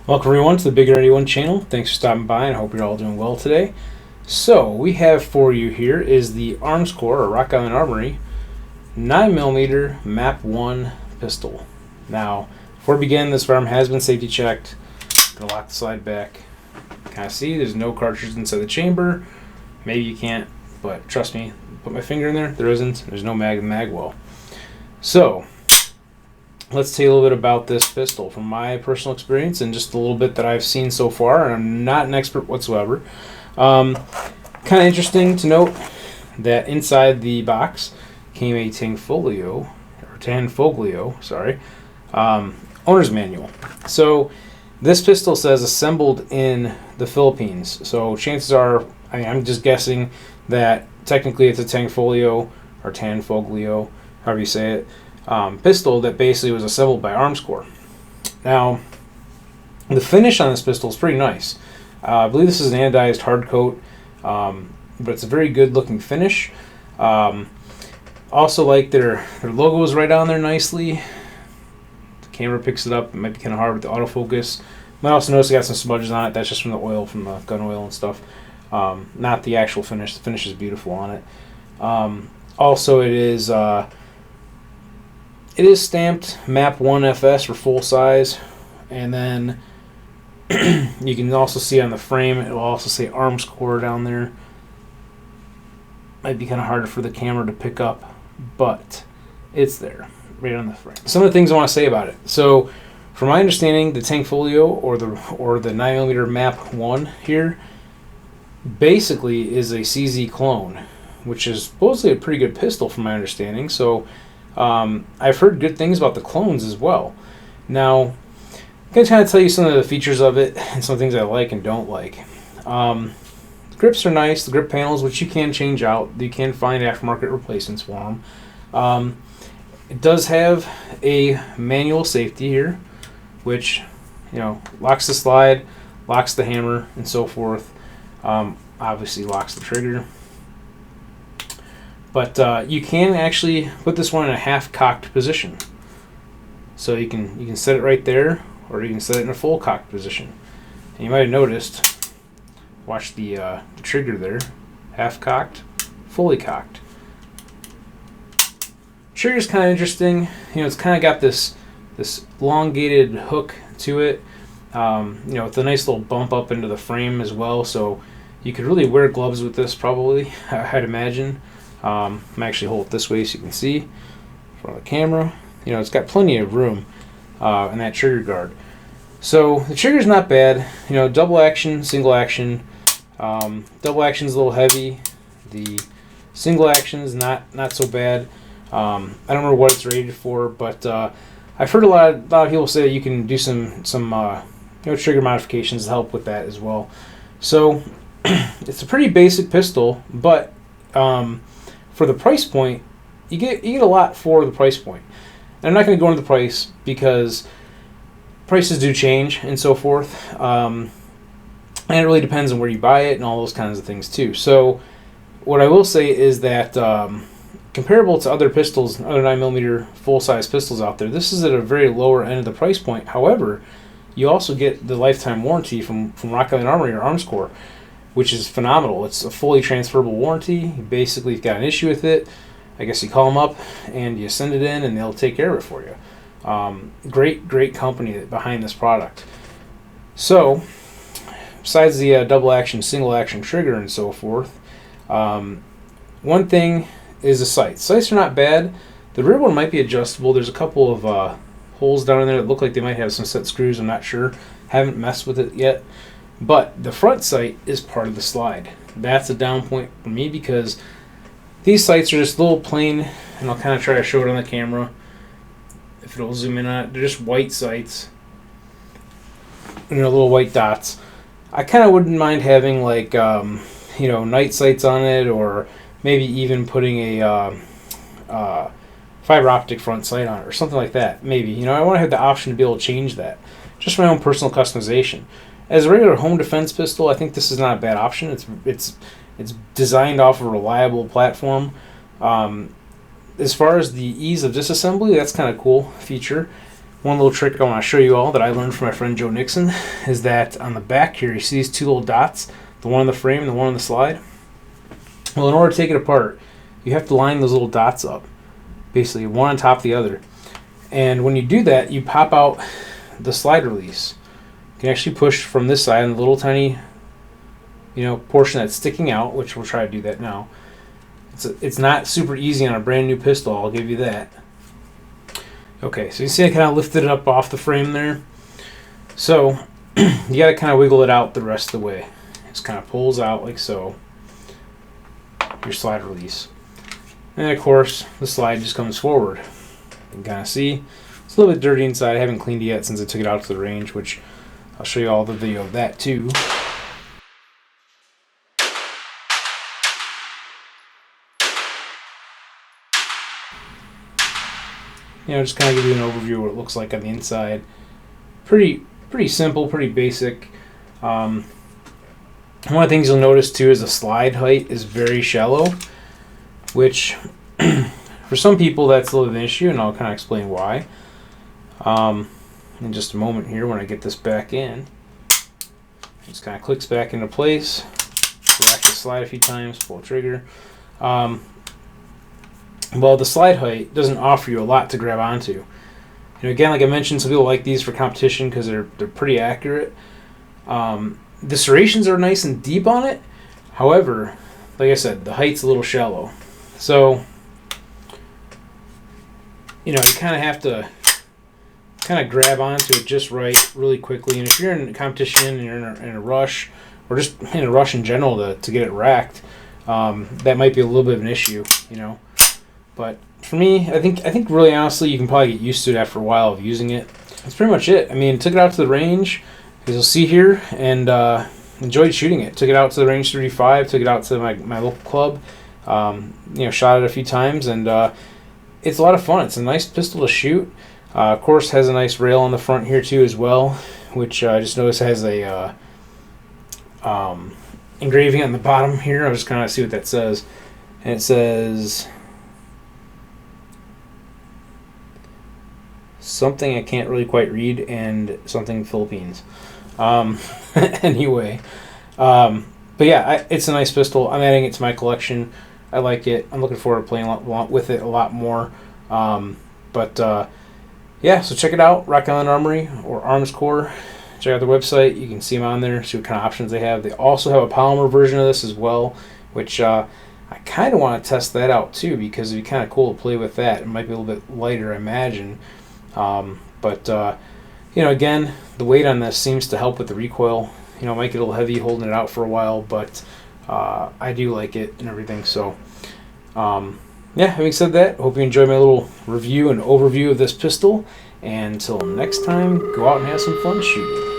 Welcome everyone to the Big Nerdy One channel. Thanks for stopping by and I hope you're all doing well today. So we have for you here is the Armscore or Rock Island Armory 9mm MAP1 pistol. Now before we begin, this firearm has been safety checked. Gonna lock the slide back. Kind of see there's no cartridge inside the chamber. Maybe you can't, but trust me, put my finger in there, there isn't. There's no mag in the mag well. So let's tell you a little bit about this pistol from my personal experience and just a little bit that I've seen so far, and I'm not an expert whatsoever. Kind of interesting to note that inside the box came a Tanfoglio, owner's manual. So this pistol says assembled in the Philippines. So chances are, I'm just guessing that technically it's a Tanfoglio or Tanfoglio, however you say it. Pistol that basically was assembled by Armscore. Now, the finish on this pistol is pretty nice. I believe this is an anodized hard coat, but it's a very good looking finish. Also, like their logo is right on there nicely. The camera picks it up. It might be kind of hard with the autofocus. You might also notice it got some smudges on it. That's just from the oil, from the gun oil and stuff. Not the actual finish. The finish is beautiful on it. Also, it is stamped MAP1 FS for full size, and then you can also see on the frame it will also say Armscore down there. Might be kind of hard for the camera to pick up, but it's there right on the frame. Some of the things I want to say about it. So, from my understanding, the Tanfoglio or the 9mm MAP1 here basically is a CZ clone, which is supposedly a pretty good pistol from my understanding. So I've heard good things about the clones as well. Now, I'm going to kind of tell you some of the features of it and some things I like and don't like. The grips are nice, the grip panels, which you can change out. You can find aftermarket replacements for them. It does have a manual safety here, which, locks the slide, locks the hammer, and so forth. Obviously locks the trigger. But you can actually put this one in a half-cocked position. So you can set it right there, or you can set it in a full-cocked position. And you might have noticed, watch the trigger there, half-cocked, fully cocked. Trigger's kind of interesting. It's kind of got this elongated hook to it. With a nice little bump up into the frame as well. So you could really wear gloves with this probably, I'd imagine. I'm actually hold it this way so you can see in front of the camera. It's got plenty of room in that trigger guard. So the trigger's not bad. Double action, single action. Double action's a little heavy. The single action's not so bad. I don't remember what it's rated for, but I've heard a lot of people say that you can do some trigger modifications to help with that as well. So it's a pretty basic pistol, but for the price point, you get a lot for the price point. And I'm not going to go into the price because prices do change and so forth. And it really depends on where you buy it and all those kinds of things too. So what I will say is that comparable to other pistols, other 9mm full-size pistols out there, this is at a very lower end of the price point. However, you also get the lifetime warranty from Rock Island Armory or Armscore, which is phenomenal. It's a fully transferable warranty. Basically, if you've got an issue with it, I guess you call them up and you send it in and they'll take care of it for you. Great company behind this product. So, besides the double action, single action trigger and so forth, one thing is the sights. Sights are not bad. The rear one might be adjustable. There's a couple of holes down in there that look like they might have some set screws. I'm not sure. Haven't messed with it yet. But the front sight is part of the slide. That's a down point for me because these sights are just little plain, and I'll kind of try to show it on the camera if it'll zoom in on it. They're just white sights, little white dots. I kind of wouldn't mind having like night sights on it, or maybe even putting a fiber optic front sight on it or something like that. Maybe I want to have the option to be able to change that, just for my own personal customization. As a regular home defense pistol, I think this is not a bad option. It's designed off a reliable platform. As far as the ease of disassembly, that's kind of cool feature. one little trick I want to show you all that I learned from my friend Joe Nixon is that on the back here, you see these two little dots, the one on the frame and the one on the slide? Well, in order to take it apart, you have to line those little dots up, basically one on top of the other. And when you do that, you pop out the slide release. You can actually push from this side and the little tiny, portion that's sticking out, which we'll try to do that now. It's not super easy on a brand new pistol, I'll give you that. Okay, so you see I kind of lifted it up off the frame there. So you got to kind of wiggle it out the rest of the way. It just kind of pulls out like so. Your slide release. And of course, the slide just comes forward. You can kind of see it's a little bit dirty inside. I haven't cleaned it yet since I took it out to the range, which I'll show you all the video of that too. Just kind of give you an overview of what it looks like on the inside. Pretty simple, pretty basic. One of the things you'll notice too is the slide height is very shallow, which for some people that's a little bit of an issue, and I'll kind of explain why in just a moment here when I get this back in. It just kind of clicks back into place. Relax the slide a few times, pull the trigger. Well, the slide height doesn't offer you a lot to grab onto. Again, like I mentioned, some people like these for competition because they're pretty accurate. The serrations are nice and deep on it. However, like I said, the height's a little shallow. So, you kind of have to kind of grab onto it just right, really quickly. And if you're in a competition and you're in a rush, or just in a rush in general to get it racked, that might be a little bit of an issue, But for me, I think really honestly, you can probably get used to it after a while of using it. That's pretty much it. I mean, took it out to the range, as you'll see here, and enjoyed shooting it. Took it out to the range 35, took it out to my local club, shot it a few times, and it's a lot of fun. It's a nice pistol to shoot. Of course, has a nice rail on the front here too as well, which I just noticed has a engraving on the bottom here. I'll just kind of see what that says. And it says something I can't really quite read, and something Philippines. Anyway, but yeah, it's a nice pistol. I'm adding it to my collection. I like it. I'm looking forward to playing with it a lot more. Yeah, so check it out, Rock Island Armory or Arms Core. Check out their website. You can see them on there, see what kind of options they have. They also have a polymer version of this as well, which I kind of want to test that out too, because it'd be kind of cool to play with that. It might be a little bit lighter, I imagine. Again, the weight on this seems to help with the recoil. It might get a little heavy holding it out for a while, but I do like it and everything. So, having said that, hope you enjoyed my little review and overview of this pistol. And until next time, go out and have some fun shooting.